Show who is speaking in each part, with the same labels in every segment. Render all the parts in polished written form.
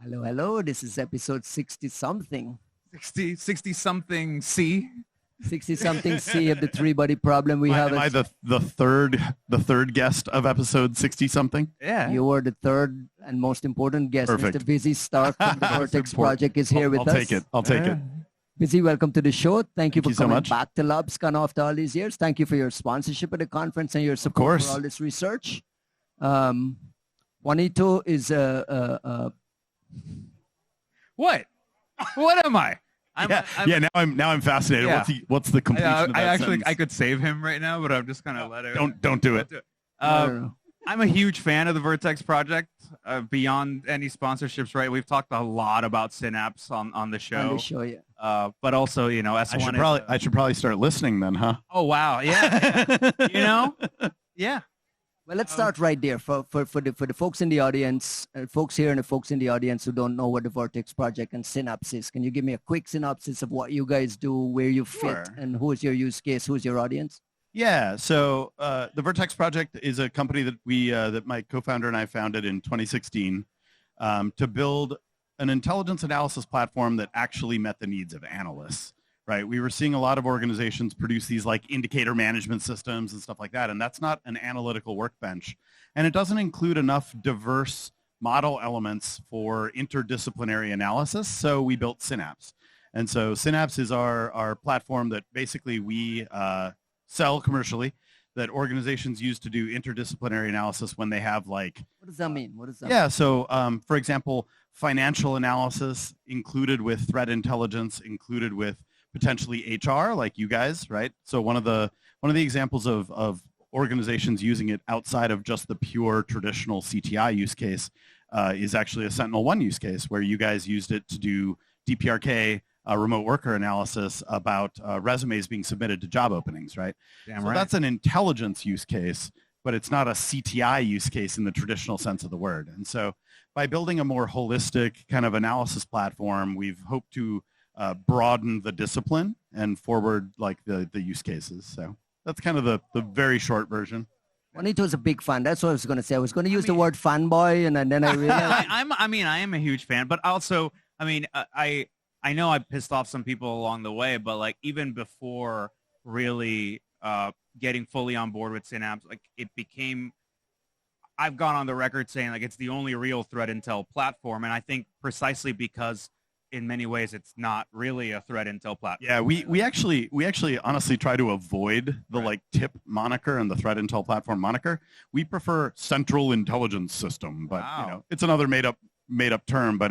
Speaker 1: Hello, hello. This is episode 60-something.
Speaker 2: 60-something C.
Speaker 1: 60-something C of the three-body problem we have.
Speaker 3: Am I the third guest of episode 60-something?
Speaker 2: Yeah.
Speaker 1: You are the third and most important guest.
Speaker 3: Perfect.
Speaker 1: Mr. Visi Stark from the Vertex Project is here with
Speaker 3: I'll
Speaker 1: us.
Speaker 3: take it. I'll take it.
Speaker 1: Visi, welcome to the show. Thank you for
Speaker 3: you so
Speaker 1: coming
Speaker 3: much.
Speaker 1: back to LABScon after all these years. Thank you for your sponsorship at the conference and your support
Speaker 3: course.
Speaker 1: for all this research. Juanito is
Speaker 2: What? What am I?
Speaker 3: Now I'm fascinated.
Speaker 2: Yeah.
Speaker 3: What's the completion of that sentence?
Speaker 2: I could save him right now, but I'm just gonna let it.
Speaker 3: Don't do it.
Speaker 2: I'm a huge fan of the Vertex Project. Beyond any sponsorships, right? We've talked a lot about Synapse on the show.
Speaker 1: on the show, yeah.
Speaker 2: But also, S1.
Speaker 3: I should probably start listening then, huh?
Speaker 2: Oh wow, yeah. Yeah.
Speaker 1: Well, let's start right there for the folks in the audience, folks here and the folks in the audience who don't know what the Vertex Project and Synapse is. Can you give me a quick synopsis of what you guys do, where you fit,
Speaker 3: Sure.
Speaker 1: and who is your use case, who's your audience?
Speaker 3: Yeah. So the Vertex Project is a company that that my co-founder and I founded in 2016 to build an intelligence analysis platform that actually met the needs of analysts. Right. We were seeing a lot of organizations produce these like indicator management systems and stuff like that. And that's not an analytical workbench. And it doesn't include enough diverse model elements for interdisciplinary analysis. So we built Synapse. And so Synapse is our platform that basically we sell commercially, that organizations use to do interdisciplinary analysis when they have like...
Speaker 1: What does that mean?
Speaker 3: Yeah. So for example, financial analysis included with threat intelligence, included with potentially HR, like you guys, right? So one of the examples of organizations using it outside of just the pure traditional CTI use case is actually a Sentinel-1 use case, where you guys used it to do DPRK, remote worker analysis about resumes being submitted to job openings, right?
Speaker 2: Damn
Speaker 3: so
Speaker 2: right.
Speaker 3: that's an intelligence use case, but it's not a CTI use case in the traditional sense of the word. And so by building a more holistic kind of analysis platform, we've hoped to broaden the discipline and forward like the use cases. So that's kind of the very short version.
Speaker 1: Juanito's a big fan. That's what I was going to say. I was going to use the word fanboy, and then I realized...
Speaker 2: I am a huge fan, but also, I know I pissed off some people along the way, but like even before really getting fully on board with Synapse, like it became, I've gone on the record saying like it's the only real threat intel platform, and I think precisely because in many ways it's not really a threat intel platform.
Speaker 3: Yeah, we actually honestly try to avoid the like TIP moniker and the threat intel platform moniker. We prefer central intelligence system, but
Speaker 2: Wow.
Speaker 3: It's another made up term, but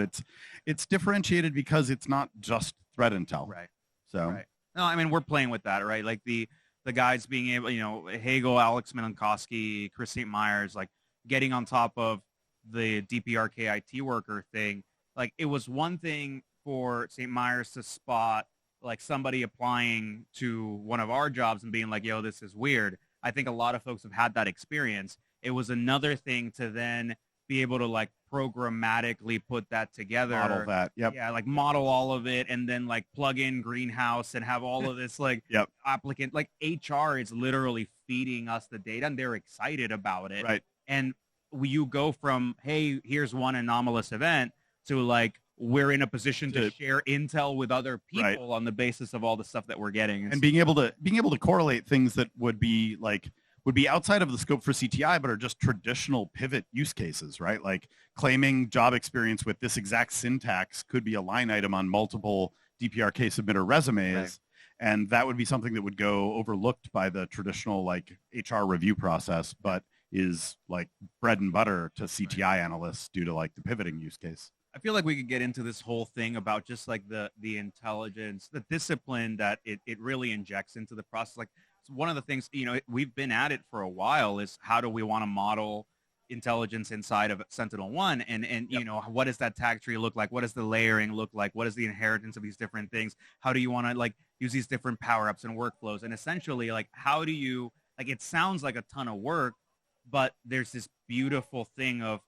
Speaker 3: it's differentiated because it's not just threat intel.
Speaker 2: Right.
Speaker 3: So
Speaker 2: Right. No, we're playing with that, right? Like the guys being able, Hagel, Alex Minkowski, Chris St. Myers, like getting on top of the DPRK IT worker thing. Like it was one thing for St. Myers to spot like somebody applying to one of our jobs and being like, yo, this is weird. I think a lot of folks have had that experience. It was another thing to then be able to like programmatically put that together.
Speaker 3: model that. Yep.
Speaker 2: Yeah, like model all of it and then like plug in Greenhouse and have all of this like
Speaker 3: Yep.
Speaker 2: applicant, like HR is literally feeding us the data and they're excited about it.
Speaker 3: Right.
Speaker 2: And you go from, hey, here's one anomalous event to like, we're in a position to share intel with other people
Speaker 3: Right.
Speaker 2: on the basis of all the stuff that we're getting.
Speaker 3: And being able to correlate things that would be outside of the scope for CTI, but are just traditional pivot use cases, right? Like claiming job experience with this exact syntax could be a line item on multiple DPRK submitter resumes.
Speaker 2: Right.
Speaker 3: And that would be something that would go overlooked by the traditional like HR review process, but is like bread and butter to CTI analysts due to like the pivoting use case.
Speaker 2: I feel like we could get into this whole thing about just like the intelligence, the discipline that it really injects into the process. Like one of the things, we've been at it for a while is how do we want to model intelligence inside of Sentinel-1 and
Speaker 3: Yep.
Speaker 2: what does that tag tree look like? What does the layering look like? What is the inheritance of these different things? How do you want to like use these different power-ups and workflows? And essentially like, how do you, like, it sounds like a ton of work, but there's this beautiful thing of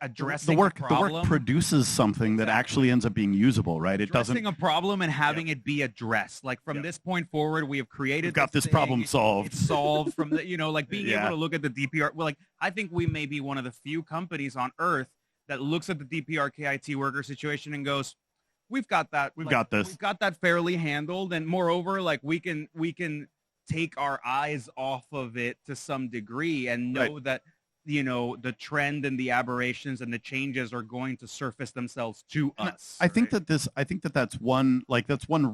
Speaker 2: addressing
Speaker 3: the work produces something that actually ends up being usable, right? It doesn't
Speaker 2: addressing a problem and having it be addressed. Like from this point forward, we have created.
Speaker 3: We've got this
Speaker 2: thing.
Speaker 3: problem solved.
Speaker 2: It's solved from the, like being
Speaker 3: Yeah.
Speaker 2: able to look at the DPR. Well, like I think we may be one of the few companies on Earth that looks at the DPRK-IT worker situation and goes, we've got that.
Speaker 3: We've
Speaker 2: like,
Speaker 3: got this.
Speaker 2: We've got that fairly handled. And moreover, like we can take our eyes off of it to some degree and know that, you know, the trend and the aberrations and the changes are going to surface themselves to us.
Speaker 3: I think that that's one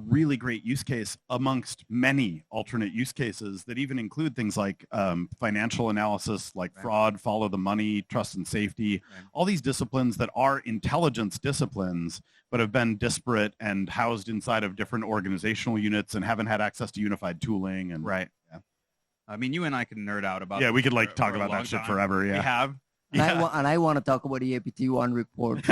Speaker 3: really great use case amongst many alternate use cases that even include things like financial analysis, like fraud, follow the money, trust and safety, all these disciplines that are intelligence disciplines, but have been disparate and housed inside of different organizational units and haven't had access to unified tooling. And
Speaker 2: I mean, you and I can nerd out about.
Speaker 3: Yeah, we could like talk about that shit forever. Yeah,
Speaker 2: we have.
Speaker 1: And I want to talk about the APT1 report.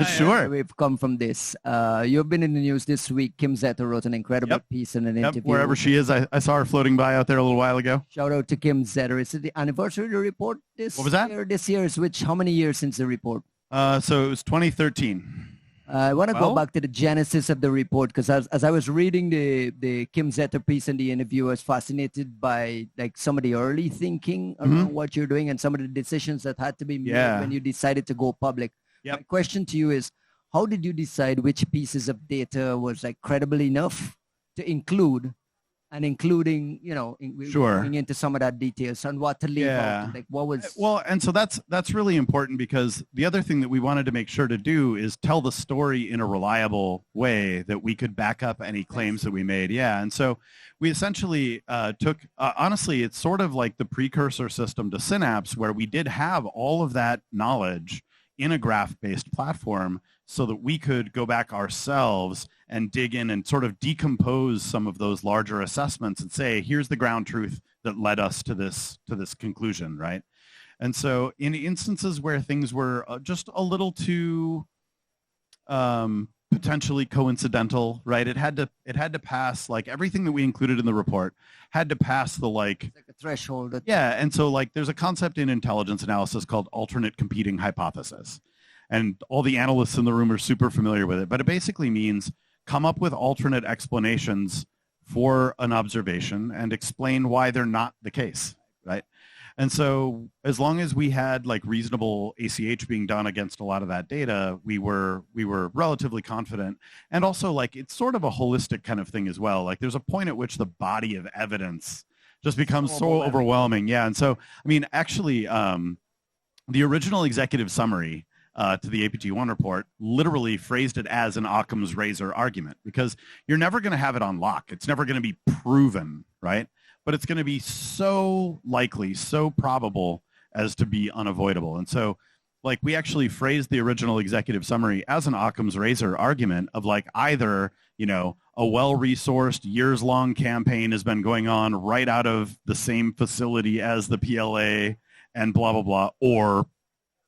Speaker 3: Sure.
Speaker 1: We've come from this. You've been in the news this week. Kim Zetter wrote an incredible piece in an interview.
Speaker 3: Wherever she is, I saw her floating by out there a little while ago.
Speaker 1: Shout out to Kim Zetter. Is it the anniversary of the report this
Speaker 3: What was that?
Speaker 1: year? This year is how many years since the report?
Speaker 3: So it was 2013.
Speaker 1: I want to go back to the genesis of the report because as I was reading the Kim Zetter piece in the interview, I was fascinated by like some of the early thinking around what you're doing and some of the decisions that had to be made when you decided to go public. My question to you is, how did you decide which pieces of data was like credible enough to include, and including, you know, going into some of that details and what to leave out? Like what was...
Speaker 3: Well, and so that's really important because the other thing that we wanted to make sure to do is tell the story in a reliable way that we could back up any claims that we made. Yeah, and so we essentially took, honestly, it's sort of like the precursor system to Synapse, where we did have all of that knowledge in a graph-based platform so that we could go back ourselves and dig in and sort of decompose some of those larger assessments and say, here's the ground truth that led us to this conclusion, right? And so in instances where things were just a little too potentially coincidental, right? It had to pass, like everything that we included in the report had to pass the like
Speaker 1: a threshold.
Speaker 3: And so like there's a concept in intelligence analysis called alternate competing hypothesis. And all the analysts in the room are super familiar with it, but it basically means come up with alternate explanations for an observation and explain why they're not the case, right? And so as long as we had like reasonable ACH being done against a lot of that data, we were relatively confident. And also like it's sort of a holistic kind of thing as well. Like there's a point at which the body of evidence just becomes so overwhelming. Yeah. And so, I mean, actually, the original executive summary to the APT1 report literally phrased it as an Occam's razor argument because you're never going to have it on lock. It's never going to be proven, right? But it's going to be so likely, so probable as to be unavoidable. And so like we actually phrased the original executive summary as an Occam's razor argument of like either, you know, a well-resourced years-long campaign has been going on right out of the same facility as the PLA and blah, blah, blah, or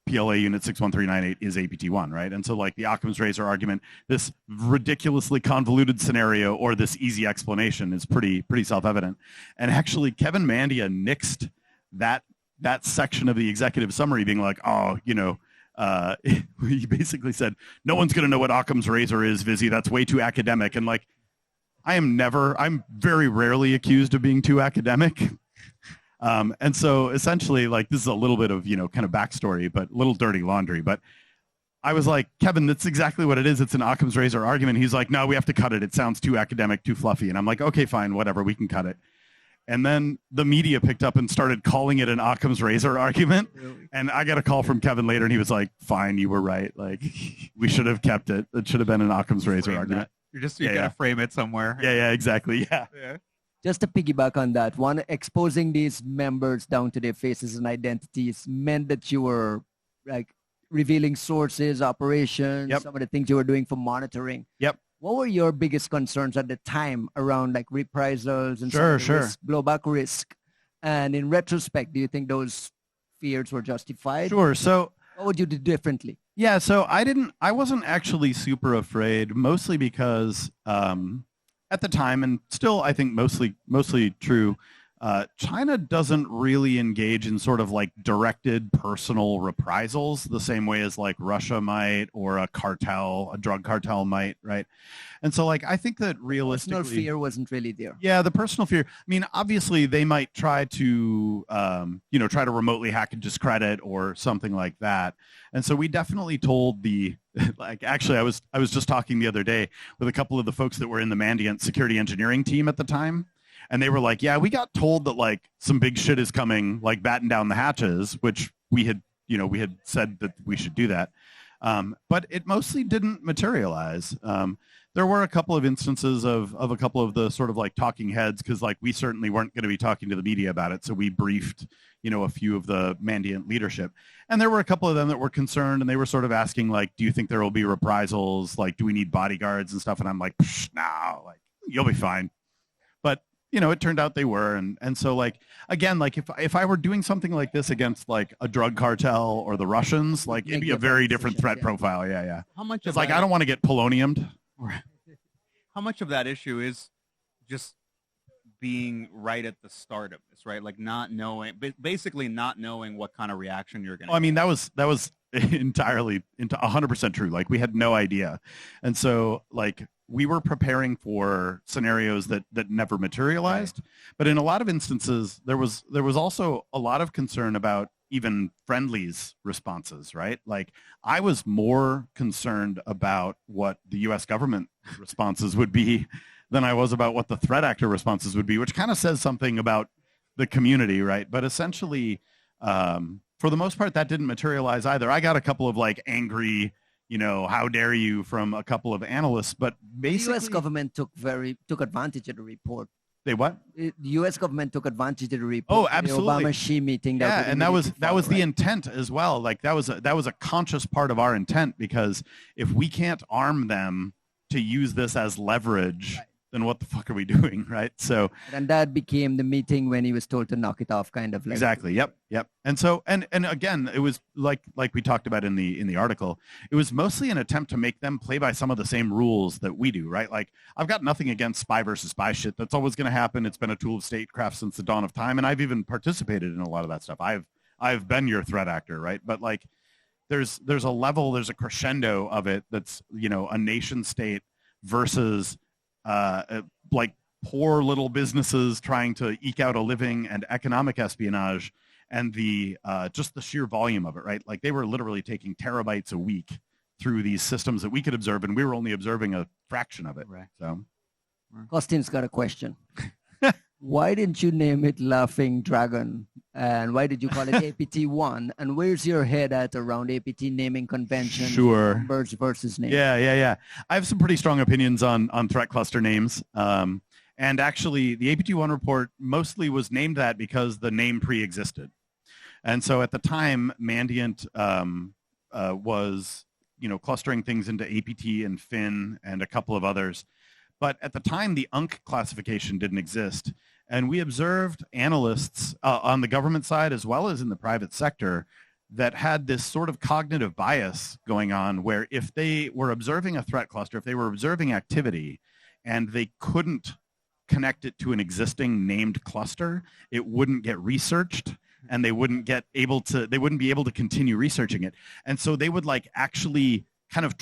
Speaker 3: PLA unit 61398 is APT1, right? And so like the Occam's razor argument, this ridiculously convoluted scenario or this easy explanation is pretty self-evident. And actually Kevin Mandiant nixed that section of the executive summary being like, oh, you know, he basically said, no one's going to know what Occam's razor is, Visi. That's way too academic. And like, I'm very rarely accused of being too academic. And so essentially, like, this is a little bit of, you know, kind of backstory, but a little dirty laundry. But I was like, Kevin, that's exactly what it is. It's an Occam's razor argument. He's like, no, we have to cut it. It sounds too academic, too fluffy. And I'm like, okay, fine, whatever, we can cut it. And then the media picked up and started calling it an Occam's razor argument. Really? And I got a call from Kevin later, and he was like, fine, you were right. Like, we should have kept it. It should have been an Occam's razor argument.
Speaker 2: You gotta frame it somewhere.
Speaker 3: Yeah, exactly. Yeah.
Speaker 1: Just to piggyback on that, exposing these members down to their faces and identities meant that you were like revealing sources, operations, some of the things you were doing for monitoring.
Speaker 3: Yep.
Speaker 1: What were your biggest concerns at the time around like reprisals and blowback risk? And in retrospect, do you think those fears were justified?
Speaker 3: Sure. So
Speaker 1: what would you do differently?
Speaker 3: Yeah. So I wasn't actually super afraid, mostly because at the time, and still I think mostly true, China doesn't really engage in sort of like directed personal reprisals the same way as like Russia might or a drug cartel might, right? And so like I think that realistically,
Speaker 1: personal fear wasn't really there.
Speaker 3: Yeah, the personal fear. I mean, obviously they might try to try to remotely hack and discredit or something like that. And so we definitely told actually I was just talking the other day with a couple of the folks that were in the Mandiant security engineering team at the time. And they were like, yeah, we got told that like some big shit is coming, like batten down the hatches, which we had said that we should do that. But it mostly didn't materialize. There were a couple of instances of a couple of the sort of like talking heads, because like we certainly weren't going to be talking to the media about it. So we briefed, a few of the Mandiant leadership. And there were a couple of them that were concerned, and they were sort of asking like, do you think there will be reprisals? Like, do we need bodyguards and stuff? And I'm like, no, like you'll be fine. But it turned out they were. And so like, again, like if I were doing something like this against like a drug cartel or the Russians, like it'd be a very different threat profile. Yeah. Yeah.
Speaker 2: How much
Speaker 3: it's like, I don't want to get poloniumed.
Speaker 2: How much of that issue is just being right at the start of this, right? Like basically not knowing what kind of reaction you're going to
Speaker 3: I mean, that was entirely into 100% true. Like we had no idea. And so like, we were preparing for scenarios that never materialized, right. But in a lot of instances, there was also a lot of concern about even friendlies' responses, right? Like I was more concerned about what the U.S. government responses would be than I was about what the threat actor responses would be, which kind of says something about the community, right? But essentially, for the most part, that didn't materialize either. I got a couple of like angry, how dare you from a couple of analysts, but basically
Speaker 1: the U.S. government took advantage of the report.
Speaker 3: They what?
Speaker 1: The U.S. government took advantage of the report.
Speaker 3: Oh, absolutely.
Speaker 1: The Obama-Xi meeting.
Speaker 3: And that was the intent as well. Like that was a conscious part of our intent, because if we can't arm them to use this as leverage, right, then what the fuck are we doing, right? So,
Speaker 1: and that became the meeting when he was told to knock it off, kind of. Like.
Speaker 3: Exactly. Yep. And so, and again, it was like we talked about in the article. It was mostly an attempt to make them play by some of the same rules that we do, right? Like, I've got nothing against spy versus spy shit. That's always going to happen. It's been a tool of statecraft since the dawn of time, and I've even participated in a lot of that stuff. I've been your threat actor, right? But like, there's a level, there's a crescendo of it that's a nation state versus like poor little businesses trying to eke out a living and economic espionage, and the just the sheer volume of it, right? Like they were literally taking terabytes a week through these systems that we could observe, and we were only observing a fraction of it.
Speaker 2: Right.
Speaker 3: So,
Speaker 1: Costin's got a question. Why didn't you name it Laughing Dragon? And why did you call it APT1? And where's your head at around APT naming convention?
Speaker 3: Sure.
Speaker 1: Numbers versus names.
Speaker 3: Yeah. I have some pretty strong opinions on threat cluster names. And actually, the APT1 report mostly was named that because the name pre-existed. And so at the time, Mandiant was clustering things into APT and Fin and a couple of others. But at the time, the UNC classification didn't exist. And we observed analysts on the government side as well as in the private sector that had this sort of cognitive bias going on, where if they were observing a threat cluster, if they were observing activity and they couldn't connect it to an existing named cluster, it wouldn't get researched, and they wouldn't be able to continue researching it. And so they would like actually kind of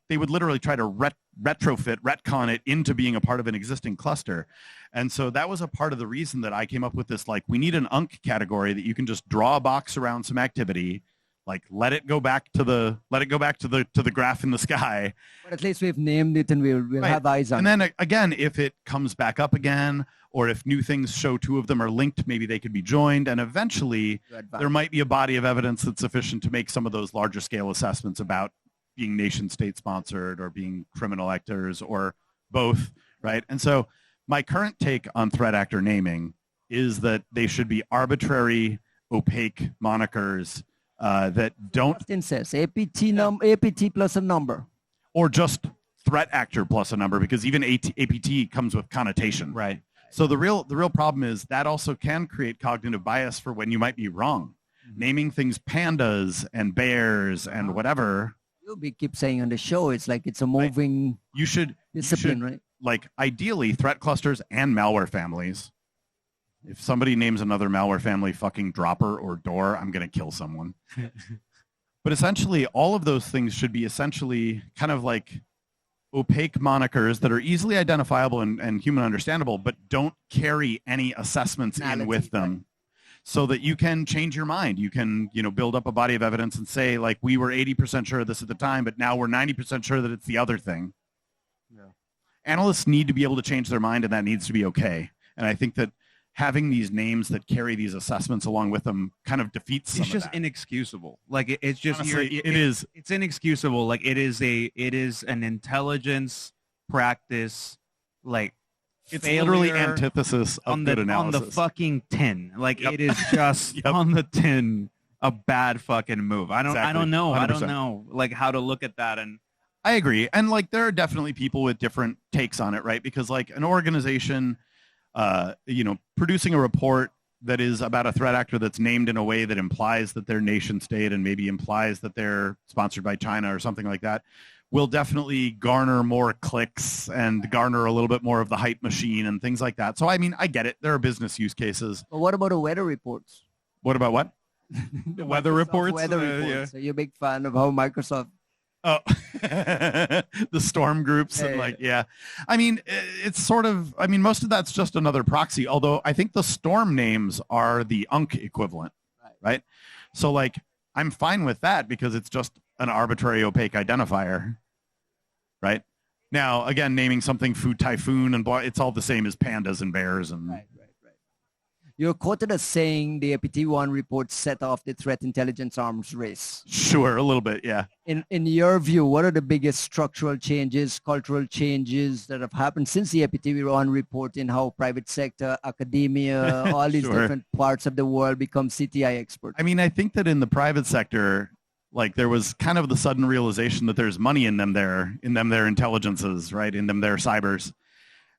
Speaker 3: they would literally try to retcon it into being a part of an existing cluster. And so that was a part of the reason that I came up with this, like, we need an UNC category that you can just draw a box around some activity, like let it go back to the graph in the sky. But
Speaker 1: at least we've named it, and we'll right. have eyes on
Speaker 3: it. And then again, if it comes back up again, or if new things show two of them are linked, maybe they could be joined, and eventually there might be a body of evidence that's sufficient to make some of those larger scale assessments about being nation state sponsored or being criminal actors or both, right? And so my current take on threat actor naming is that they should be arbitrary, opaque monikers that don't...
Speaker 1: Austin says APT plus a number.
Speaker 3: Or just threat actor plus a number, because even APT comes with connotation.
Speaker 2: Right.
Speaker 3: So the real problem is that also can create cognitive bias for when you might be wrong. Mm-hmm. Naming things pandas and bears and whatever...
Speaker 1: We keep saying on the show, it's like it's a moving
Speaker 3: discipline,
Speaker 1: right?
Speaker 3: Like ideally threat clusters and malware families If somebody names another malware family fucking Dropper or Door, I'm going to kill someone. But essentially, all of those things should be essentially kind of like opaque monikers that are easily identifiable and human understandable, but don't carry any assessments in with them. Right. So that you can change your mind. You can, build up a body of evidence and say, like, we were 80% sure of this at the time, but now we're 90% sure that it's the other thing. Yeah. Analysts need to be able to change their mind, and that needs to be okay. And I think that having these names that carry these assessments along with them kind of defeats some of that.
Speaker 2: It's just inexcusable. Like it's just
Speaker 3: honestly, it's
Speaker 2: inexcusable. Like it is an intelligence practice. Like
Speaker 3: it's literally antithesis of good analysis.
Speaker 2: On the fucking tin. Like it is just on the tin a bad fucking move. I don't know. 100%. I don't know like how to look at that. And
Speaker 3: I agree. And like there are definitely people with different takes on it, right? Because like an organization producing a report that is about a threat actor that's named in a way that implies that they're nation state and maybe implies that they're sponsored by China or something like that will definitely garner more clicks and garner a little bit more of the hype machine and things like that. So, I mean, I get it. There are business use cases.
Speaker 1: But what about the weather reports?
Speaker 3: What about what?
Speaker 2: The weather reports?
Speaker 1: Weather reports. Yeah. So you're a big fan of how Microsoft...
Speaker 3: Oh, the storm groups and I mean, it's sort of, most of that's just another proxy, although I think the storm names are the UNC equivalent, right? So like, I'm fine with that because it's just an arbitrary opaque identifier, right? Now, again, naming something food typhoon and blah, it's all the same as pandas and bears and...
Speaker 1: Right. You're quoted as saying the APT1 report set off the threat intelligence arms race.
Speaker 3: Sure, a little bit, yeah.
Speaker 1: In your view, what are the biggest structural changes, cultural changes that have happened since the APT1 report in how private sector, academia, all these different parts of the world become CTI experts?
Speaker 3: I mean, I think that in the private sector, like there was kind of the sudden realization that there's money in them their intelligences, right? In them their cybers.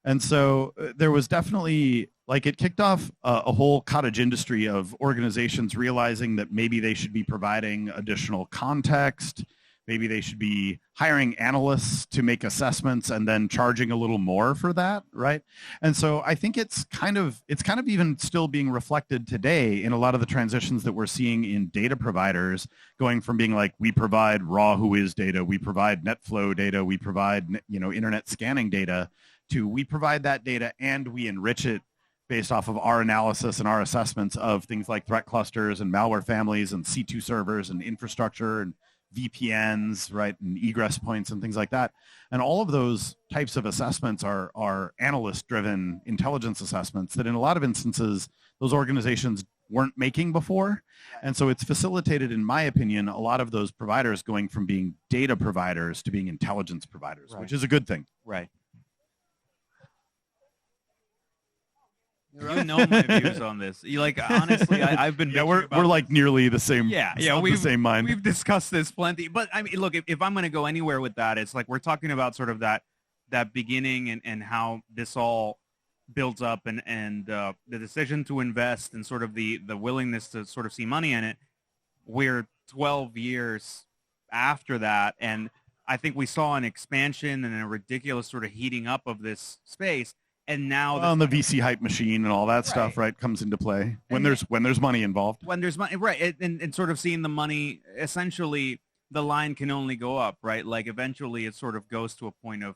Speaker 3: And so there was definitely, like it kicked off a whole cottage industry of organizations realizing that maybe they should be providing additional context, maybe they should be hiring analysts to make assessments and then charging a little more for that, right? And so I think it's kind of even still being reflected today in a lot of the transitions that we're seeing in data providers going from being like, we provide raw whois data, we provide NetFlow data, we provide, internet scanning data, to we provide that data and we enrich it based off of our analysis and our assessments of things like threat clusters and malware families and C2 servers and infrastructure and VPNs, right, and egress points and things like that. And all of those types of assessments are analyst-driven intelligence assessments that in a lot of instances those organizations weren't making before. And so it's facilitated, in my opinion, a lot of those providers going from being data providers to being intelligence providers, which is a good thing.
Speaker 2: Right. You know my views on this. Honestly, I've been...
Speaker 3: Yeah, we're like nearly the same.
Speaker 2: Yeah,
Speaker 3: the same mind.
Speaker 2: We've discussed this plenty. But I mean, look, if I'm going to go anywhere with that, it's like we're talking about sort of that beginning and how this all builds up and the decision to invest and sort of the willingness to sort of see money in it. We're 12 years after that, and I think we saw an expansion and a ridiculous sort of heating up of this space. And now
Speaker 3: on the VC hype machine and all that stuff, right, comes into play when there's money involved.
Speaker 2: When there's money, right, and sort of seeing the money, essentially the line can only go up, right? Like eventually it sort of goes to a point of,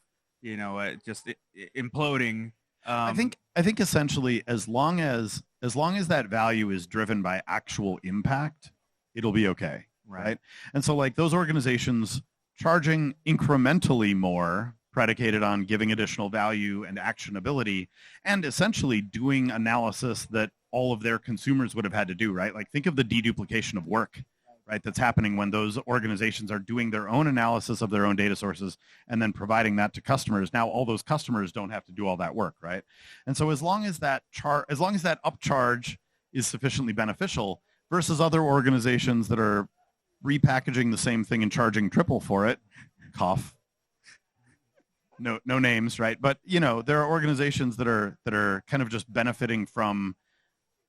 Speaker 2: just imploding.
Speaker 3: I think essentially as long as that value is driven by actual impact, it'll be okay, right? And so like those organizations charging incrementally more predicated on giving additional value and actionability and essentially doing analysis that all of their consumers would have had to do, right? Like think of the deduplication of work, right? That's happening when those organizations are doing their own analysis of their own data sources and then providing that to customers. Now all those customers don't have to do all that work, right? And so as long as that upcharge is sufficiently beneficial versus other organizations that are repackaging the same thing and charging triple for it, cough. No names, right? But there are organizations that are kind of just benefiting from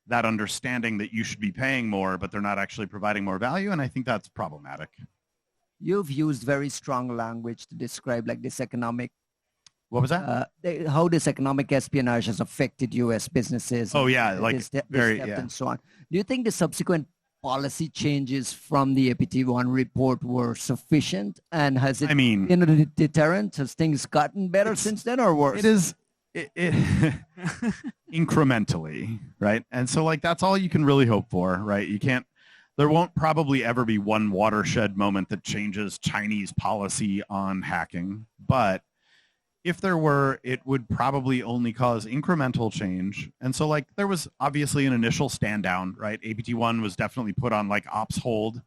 Speaker 3: that understanding that you should be paying more, but they're not actually providing more value, and I think that's problematic.
Speaker 1: You've used very strong language to describe like this economic
Speaker 3: What was that?
Speaker 1: How this economic espionage has affected U.S. businesses.
Speaker 3: Oh yeah, like
Speaker 1: this
Speaker 3: very,
Speaker 1: theft
Speaker 3: yeah.
Speaker 1: and so on. Do you think the subsequent policy changes from the APT1 report were sufficient? And has it been a deterrent? Has things gotten better since then or worse?
Speaker 3: It is incrementally, right? And so like that's all you can really hope for, right? There won't probably ever be one watershed moment that changes Chinese policy on hacking, but if there were, it would probably only cause incremental change. And so like there was obviously an initial stand down, right? APT1 was definitely put on like ops hold.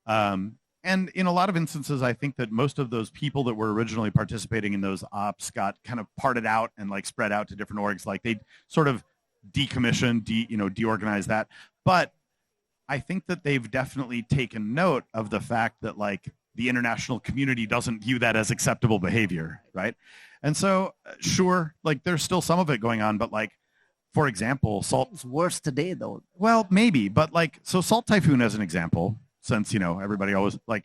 Speaker 3: And in a lot of instances, I think that most of those people that were originally participating in those ops got kind of parted out and like spread out to different orgs. Like they sort of decommissioned, deorganized that. But I think that they've definitely taken note of the fact that like the international community doesn't view that as acceptable behavior, right? And so, sure, like there's still some of it going on, but like, for example,
Speaker 1: It's worse today, though.
Speaker 3: Well, maybe, but like, so Salt Typhoon as an example, since, everybody always, like,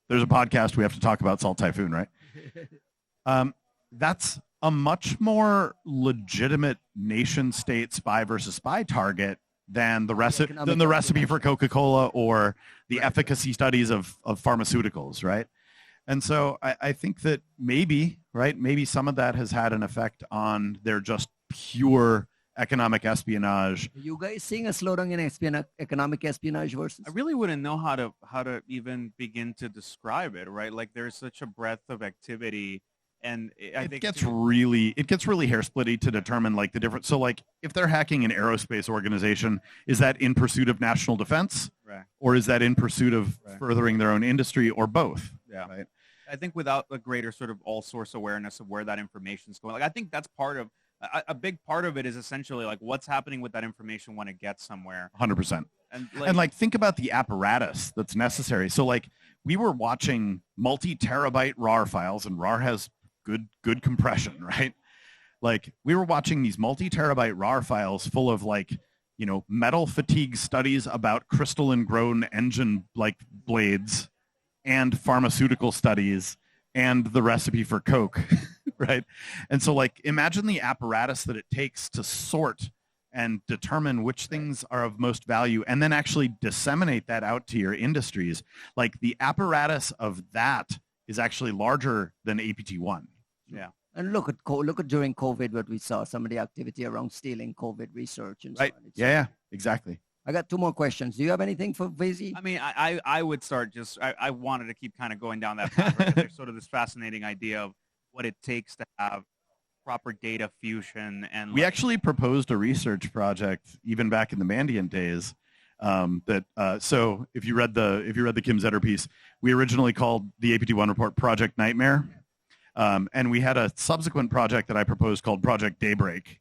Speaker 3: there's a podcast, we have to talk about Salt Typhoon, right? That's a much more legitimate nation-state spy versus spy target than the recipe for Coca-Cola or the efficacy studies of pharmaceuticals, right? And so I think that maybe some of that has had an effect on their just pure economic espionage.
Speaker 1: Are you guys seeing a slowdown in economic espionage versus?
Speaker 2: I really wouldn't know how to even begin to describe it, right? Like there's such a breadth of activity. And I think
Speaker 3: it gets really hair splitty to determine like the difference. So like if they're hacking an aerospace organization, is that in pursuit of national defense,
Speaker 2: right,
Speaker 3: or is that in pursuit of furthering their own industry, or both?
Speaker 2: Yeah,
Speaker 3: right.
Speaker 2: I think without a greater sort of all source awareness of where that information is going, like I think that's part of a big part of it is essentially like what's happening with that information when it gets somewhere.
Speaker 3: 100%. And like think about the apparatus that's necessary. So like we were watching multi-terabyte RAR files, and RAR has good compression, right? Like we were watching these multi-terabyte RAR files full of like, metal fatigue studies about crystalline grown engine like blades and pharmaceutical studies and the recipe for Coke, right? And so like imagine the apparatus that it takes to sort and determine which things are of most value and then actually disseminate that out to your industries. Like the apparatus of that is actually larger than APT1.
Speaker 2: Yeah.
Speaker 1: And look at during COVID what we saw, some of the activity around stealing COVID research and
Speaker 3: right.
Speaker 1: so on.
Speaker 3: Yeah, exactly.
Speaker 1: I got two more questions. Do you have anything for Visi?
Speaker 2: I mean, I would start I wanted to keep kind of going down that path. Right? There's sort of this fascinating idea of what it takes to have proper data fusion. And
Speaker 3: we actually proposed a research project even back in the Mandiant days. So if you read the Kim Zetter piece, we originally called the APT1 report Project Nightmare. And we had a subsequent project that I proposed called Project Daybreak,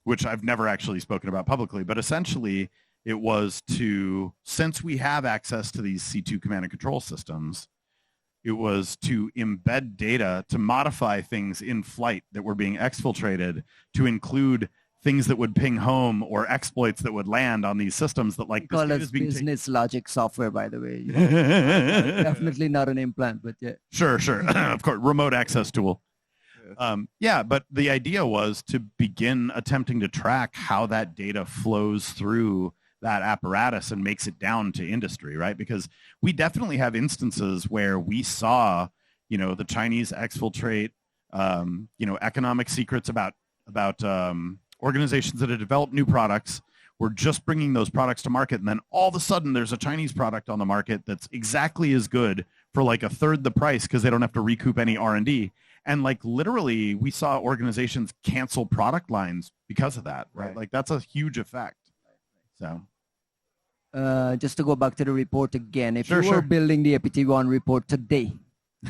Speaker 3: which I've never actually spoken about publicly. But essentially, it was since we have access to these C2 command and control systems, it was to embed data to modify things in flight that were being exfiltrated to include things that would ping home or exploits that would land on these systems that like
Speaker 1: call it business logic software, by the way. Definitely not an implant, but yeah.
Speaker 3: Sure. Of course, remote access tool. But the idea was to begin attempting to track how that data flows through that apparatus and makes it down to industry, right? Because we definitely have instances where we saw, the Chinese exfiltrate, economic secrets about organizations that had developed new products. We're just bringing those products to market, and then all of a sudden there's a Chinese product on the market that's exactly as good for like a third the price because they don't have to recoup any R&D. And like literally we saw organizations cancel product lines because of that, right? Like that's a huge effect. So
Speaker 1: just to go back to the report again, if you were building the APT1 report today,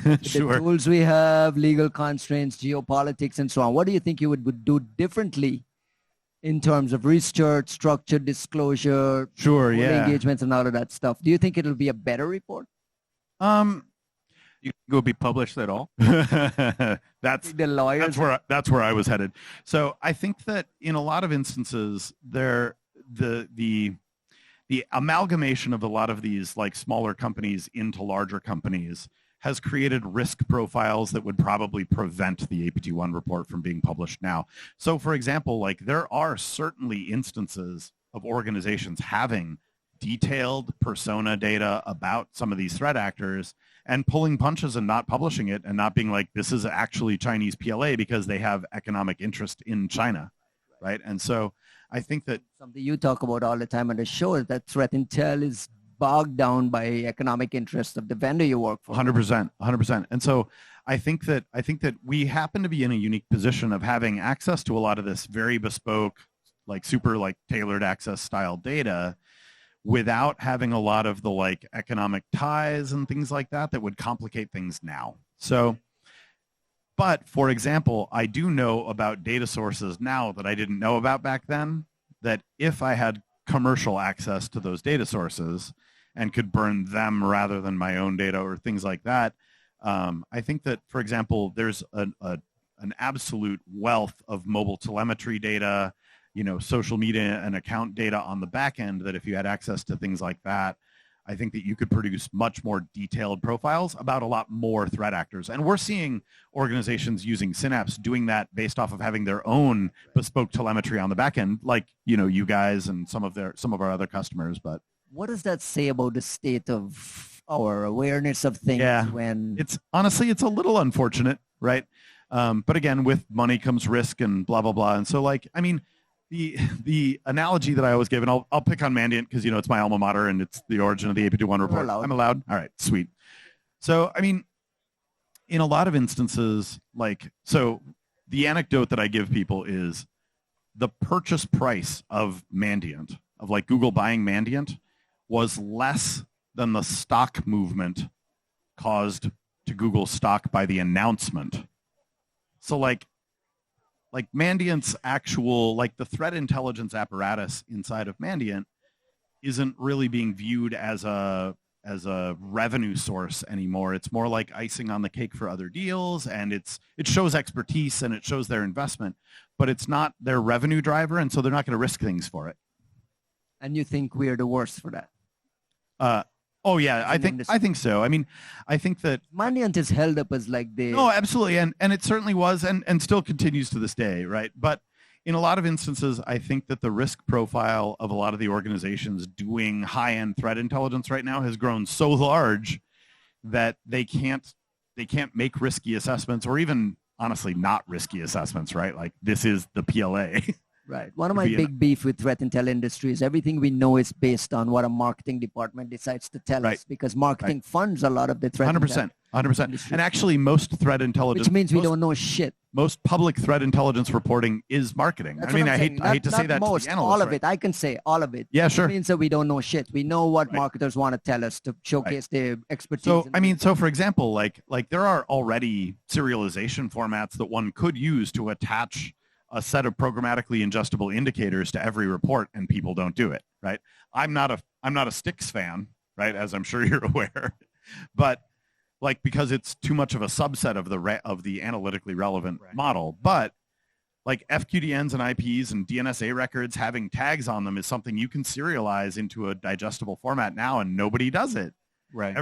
Speaker 1: the tools we have, legal constraints, geopolitics, and so on, what do you think you would do differently in terms of research, structured disclosure, engagements, and all of that stuff? Do you think it'll be a better report?
Speaker 2: You go be published at all?
Speaker 3: That's
Speaker 1: the lawyers.
Speaker 3: That's where I was headed. So I think that in a lot of instances, the amalgamation of a lot of these like smaller companies into larger companies has created risk profiles that would probably prevent the APT1 report from being published now. So for example, like there are certainly instances of organizations having detailed persona data about some of these threat actors and pulling punches and not publishing it and not being like, this is actually Chinese PLA because they have economic interest in China, right? And so I think that
Speaker 1: something you talk about all the time on the show is that threat intel is bogged down by economic interests of the vendor you work for.
Speaker 3: 100%, 100%. And so I think that we happen to be in a unique position of having access to a lot of this very bespoke, like super like tailored access style data without having a lot of the like economic ties and things like that that would complicate things now. So, but for example, I do know about data sources now that I didn't know about back then, that if I had commercial access to those data sources and could burn them rather than my own data or things like that, I think that, for example, there's an absolute wealth of mobile telemetry data, you know, social media and account data on the back end that if you had access to things like that, I think that you could produce much more detailed profiles about a lot more threat actors. And we're seeing organizations using Synapse doing that based off of having their own bespoke telemetry on the back end, like, you know, you guys and some of our other customers. But
Speaker 1: what does that say about the state of our awareness of things? When
Speaker 3: it's honestly, it's a little unfortunate, right? But again, with money comes risk and blah, blah, blah. And so like, I mean, the analogy that I always give, and I'll pick on Mandiant because, you know, it's my alma mater and it's the origin of the APT1 report. I'm allowed? All right, sweet. So, I mean, in a lot of instances, like, so the anecdote that I give people is the purchase price of Mandiant, of like Google buying Mandiant, was less than the stock movement caused to Google stock by the announcement. So like Mandiant's actual, like the threat intelligence apparatus inside of Mandiant isn't really being viewed as a revenue source anymore. It's more like icing on the cake for other deals, and it shows expertise and it shows their investment, but it's not their revenue driver, and so they're not going to risk things for it.
Speaker 1: And you think we're the worst for that?
Speaker 3: Oh yeah, I think so. I mean, I think that
Speaker 1: Mandiant is held up as like the...
Speaker 3: No, absolutely, and it certainly was, and still continues to this day, right? But in a lot of instances, I think that the risk profile of a lot of the organizations doing high-end threat intelligence right now has grown so large that they can't make risky assessments, or even honestly not risky assessments, right? Like, this is the PLA.
Speaker 1: Right. One of my big beef with threat intel industry is everything we know is based on what a marketing department decides to tell us, because marketing funds a lot of the threat
Speaker 3: 100%. And actually, most threat intelligence,
Speaker 1: which means we don't know shit.
Speaker 3: Most public threat intelligence reporting is marketing.
Speaker 1: That's
Speaker 3: I mean, I hate to say that
Speaker 1: most,
Speaker 3: to the analysts,
Speaker 1: all of it. I can say all of it.
Speaker 3: Yeah, sure.
Speaker 1: It means that we don't know shit. We know what marketers want to tell us to showcase their expertise.
Speaker 3: So, I mean, so for example, like there are already serialization formats that one could use to attach a set of programmatically ingestible indicators to every report, and people don't do it, right? I'm not a Sticks fan, right, as I'm sure you're aware, but like, because it's too much of a subset of the analytically relevant model. But like FQDNs and IPs and DNSA records having tags on them is something you can serialize into a digestible format now, and nobody does it.
Speaker 2: Right.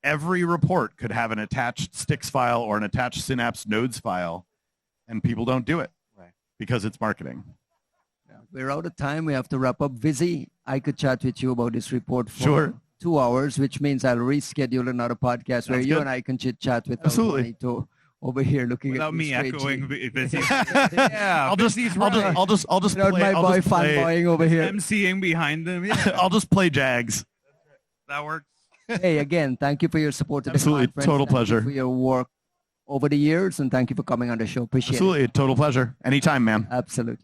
Speaker 3: Every report could have an attached Sticks file or an attached Synapse nodes file, and people don't do it. Because it's marketing.
Speaker 1: Yeah. We're out of time. We have to wrap up. Visi, I could chat with you about this report for 2 hours, which means I'll reschedule another podcast where you and I can chit chat with Antonito over here looking
Speaker 2: without
Speaker 1: at
Speaker 2: me echoing Visi.
Speaker 1: Yeah,
Speaker 3: I'll just play.
Speaker 1: My boy fanboying over here.
Speaker 2: MCing behind them. Yeah.
Speaker 3: I'll just play Jags.
Speaker 2: That works.
Speaker 1: Hey, again, thank you for your support.
Speaker 3: Absolutely, total pleasure.
Speaker 1: For your work over the years, and thank you for coming on the show. Appreciate it.
Speaker 3: Absolutely, total pleasure. Anytime, man.
Speaker 1: Absolutely.